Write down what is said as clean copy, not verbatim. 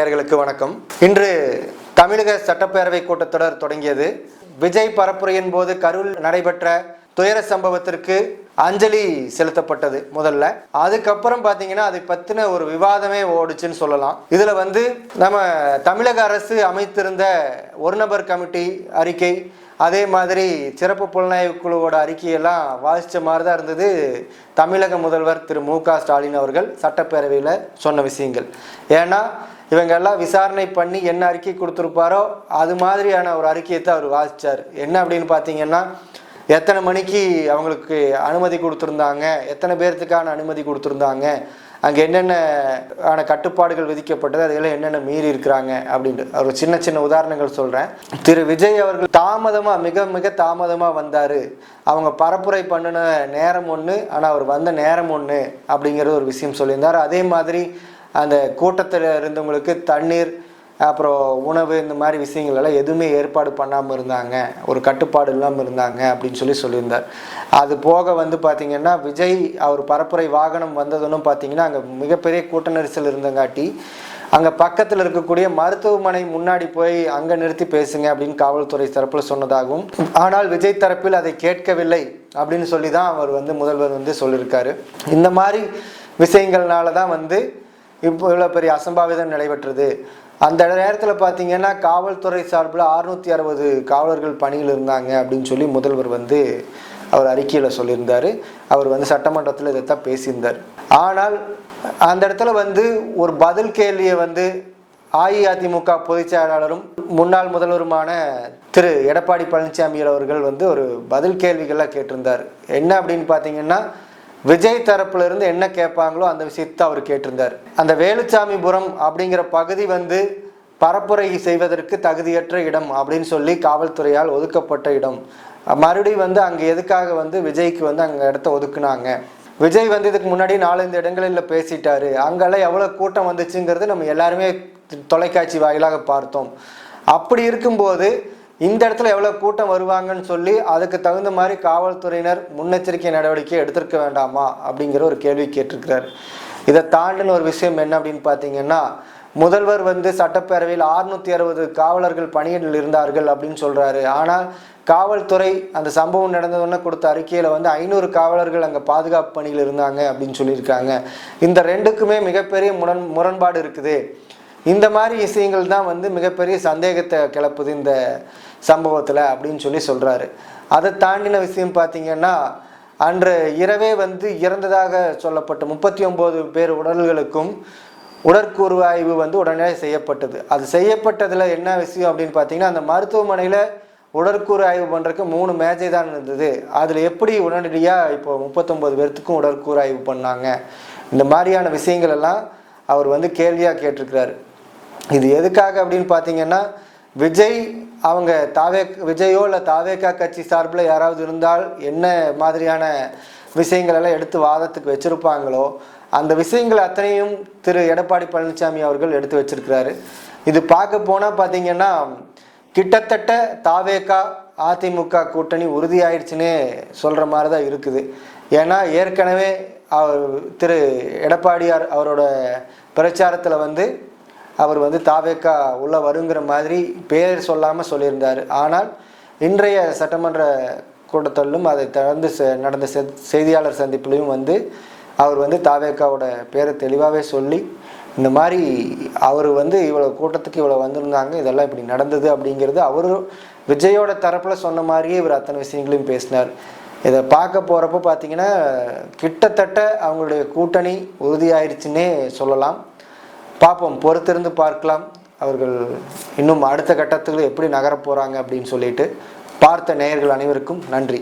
நேயர்களுக்கு வணக்கம். இன்று தமிழக சட்டப்பேரவை கூட்டத்தொடர் தொடங்கியது. விஜய் பரப்புரையின் போது கரூரில் நடைபெற்ற துயர சம்பவத்திற்கு அஞ்சலி செலுத்தப்பட்டது முதல்ல. அதுக்கப்புறம் பார்த்தீங்கன்னா அதை பற்றின ஒரு விவாதமே ஓடுச்சுன்னு சொல்லலாம். இதில் நம்ம தமிழக அரசு அமைத்திருந்த ஒரு நபர் கமிட்டி அறிக்கை, அதே மாதிரி சிறப்பு புலனாய்வு குழுவோட அறிக்கையெல்லாம் வாசித்த மாதிரி தான் இருந்தது. தமிழக முதல்வர் திரு மு.க. ஸ்டாலின் அவர்கள் சட்டப்பேரவையில் சொன்ன விஷயங்கள். ஏன்னா இவங்கெல்லாம் விசாரணை பண்ணி என்ன அறிக்கை கொடுத்துருப்பாரோ அது மாதிரியான ஒரு அறிக்கையை தான் அவர் வாசித்தார். என்ன அப்படின்னு பார்த்தீங்கன்னா, எத்தனை மணிக்கு அவங்களுக்கு அனுமதி கொடுத்துருந்தாங்க, எத்தனை பேர்த்துக்கான அனுமதி கொடுத்துருந்தாங்க, அங்கே என்னென்ன கட்டுப்பாடுகள் விதிக்கப்பட்டது, அதெல்லாம் என்னென்ன மீறி இருக்கிறாங்க அப்படின்ட்டு ஒரு சின்ன சின்ன உதாரணங்கள் சொல்கிறேன். திரு விஜய் அவர்கள் மிக மிக தாமதமாக வந்தார். அவங்க பரப்புரை பண்ணின நேரம் ஒன்று, ஆனால் அவர் வந்த நேரம் ஒன்று அப்படிங்கிறது ஒரு விஷயம் சொல்லியிருந்தார். அதே மாதிரி அந்த கூட்டத்தில் இருந்தவங்களுக்கு தண்ணீர், அப்புறம் உணவு, இந்த மாதிரி விஷயங்கள் எல்லாம் எதுவுமே ஏற்பாடு பண்ணாமல் இருந்தாங்க, ஒரு கட்டுப்பாடு இல்லாமல் இருந்தாங்க அப்படின்னு சொல்லியிருந்தார். அது போக பார்த்திங்கன்னா விஜய் அவர் பரப்புரை வாகனம் வந்ததுன்னு பார்த்திங்கன்னா அங்கே மிகப்பெரிய கூட்ட நெரிசல் இருந்தங்காட்டி அங்கே பக்கத்தில் இருக்கக்கூடிய மருத்துவமனை முன்னாடி போய் அங்கே நிறுத்தி பேசுங்க அப்படின்னு காவல்துறை தரப்பில் சொன்னதாகவும், ஆனால் விஜய் தரப்பில் அதை கேட்கவில்லை அப்படின்னு சொல்லி தான் அவர் முதல்வர் சொல்லியிருக்காரு. இந்த மாதிரி விஷயங்கள்னால தான் இப்போ இவ்வளோ பெரிய அசம்பாவிதம் நடைபெற்றது. அந்த நேரத்தில் பார்த்தீங்கன்னா காவல்துறை சார்பில் 660 காவலர்கள் பணியில் இருந்தாங்க அப்படின்னு சொல்லி முதல்வர் அவர் அறிக்கையில் சொல்லியிருந்தார். அவர் சட்டமன்றத்தில் இதைத்தான் பேசியிருந்தார். ஆனால் அந்த இடத்துல ஒரு பதில் கேள்வியை அஇஅதிமுக பொதுச் செயலாளரும் முன்னாள் முதல்வருமான திரு எடப்பாடி பழனிசாமி அவர்கள் ஒரு பதில் கேள்விகளாக கேட்டிருந்தார். என்ன அப்படின்னு பார்த்தீங்கன்னா, விஜய் தரப்புல இருந்து என்ன கேட்பாங்களோ அந்த விஷயத்தை அவர் கேட்டிருந்தார். அந்த வேலுச்சாமிபுரம் அப்படிங்கிற பகுதி பரப்புரை செய்வதற்கு தகுதியற்ற இடம் அப்படின்னு சொல்லி காவல்துறையால் ஒதுக்கப்பட்ட இடம். மறுபடியும் அங்கே எதுக்காக விஜய்க்கு அங்கே இடத்த ஒதுக்குனாங்க, விஜய் இதுக்கு முன்னாடி 4-5 இடங்களில் பேசிட்டாரு, அங்கெல்லாம் எவ்வளோ கூட்டம் வந்துச்சுங்கிறது நம்ம எல்லாருமே தொலைக்காட்சி வாயிலாக பார்த்தோம். அப்படி இருக்கும்போது இந்த இடத்துல எவ்வளோ கூட்டம் வருவாங்கன்னு சொல்லி அதுக்கு தகுந்த மாதிரி காவல்துறையினர் முன்னெச்சரிக்கை நடவடிக்கை எடுத்திருக்க வேண்டாமா அப்படிங்கிற ஒரு கேள்வி கேட்டிருக்கிறார். இதை தாண்டின ஒரு விஷயம் என்ன அப்படின்னு பார்த்தீங்கன்னா, முதல்வர் சட்டப்பேரவையில் 660 காவலர்கள் பணியில் இருந்தார்கள் அப்படின்னு சொல்கிறாரு. ஆனால் காவல்துறை அந்த சம்பவம் நடந்ததுன்னு கொடுத்த அறிக்கையில் 500 காவலர்கள் அங்கே பாதுகாப்பு பணியில் இருந்தாங்க அப்படின்னு சொல்லியிருக்காங்க. இந்த ரெண்டுக்குமே மிகப்பெரிய முரண்பாடு இருக்குது. இந்த மாதிரி விஷயங்கள் தான் மிகப்பெரிய சந்தேகத்தை கிளப்புது இந்த சம்பவத்தில் அப்படின்னு சொல்கிறாரு. அதை தாண்டின விஷயம் பார்த்திங்கன்னா, அன்று இரவே இறந்ததாக சொல்லப்பட்ட 39 பேர் உடல்களுக்கும் உடற்கூறு ஆய்வு உடனே செய்யப்பட்டது. அது செய்யப்பட்டதில் என்ன விஷயம் அப்படின்னு பார்த்தீங்கன்னா, அந்த மருத்துவமனையில் உடற்கூறு ஆய்வு பண்ணுறதுக்கு 3 மேஜை தான் இருந்தது. அதில் எப்படி உடனடியாக இப்போ 39 பேர்த்துக்கும் உடற்கூறு ஆய்வு பண்ணாங்க, இந்த மாதிரியான விஷயங்கள் எல்லாம் அவர் கேள்வியாக கேட்டிருக்கிறாரு. இது எதுக்காக அப்படின்னு பார்த்தீங்கன்னா, விஜய் அவங்க விஜயோ இல்லை தாவேகா கட்சி சார்பில் யாராவது இருந்தால் என்ன மாதிரியான விஷயங்கள் எல்லாம் எடுத்து வாதத்துக்கு வச்சுருப்பாங்களோ அந்த விஷயங்கள் அத்தனையும் திரு எடப்பாடி பழனிசாமி அவர்கள் எடுத்து வச்சிருக்கிறாரு. இது பார்க்க போனால் பார்த்தீங்கன்னா கிட்டத்தட்ட தாவேகா அதிமுக கூட்டணி உறுதியாயிடுச்சுன்னே சொல்கிற மாதிரி தான் இருக்குது. ஏன்னா ஏற்கனவே திரு எடப்பாடியார் அவரோட பிரச்சாரத்தில் அவர் தாவேகா உள்ள வருங்கிற மாதிரி பேர் சொல்லாமல் சொல்லியிருந்தார். ஆனால் இன்றைய சட்டமன்ற கூட்டத்திலும் அதை தொடர்ந்து நடந்த செய்தியாளர் சந்திப்புலையும் அவர் தாவேகாவோட பேரை தெளிவாகவே சொல்லி, இந்த மாதிரி அவர் இவ்வளோ கூட்டத்துக்கு இவ்வளோ வந்திருந்தாங்க, இதெல்லாம் இப்படி நடந்தது அப்படிங்கிறது அவர் விஜயோட தரப்பில் சொன்ன மாதிரியே இவர் அத்தனை விஷயங்களையும் பேசினார். இதை பார்க்க போகிறப்ப பார்த்தீங்கன்னா கிட்டத்தட்ட அவங்களுடைய கூட்டணி உறுதியாயிருச்சுன்னே சொல்லலாம். பார்ப்போம், பொறுத்திருந்து பார்க்கலாம் அவர்கள் இன்னும் அடுத்த கட்டத்துக்கு எப்படி நகரப் போகிறாங்க அப்படின்னு சொல்லிட்டு. பார்த்த நேயர்கள் அனைவருக்கும் நன்றி.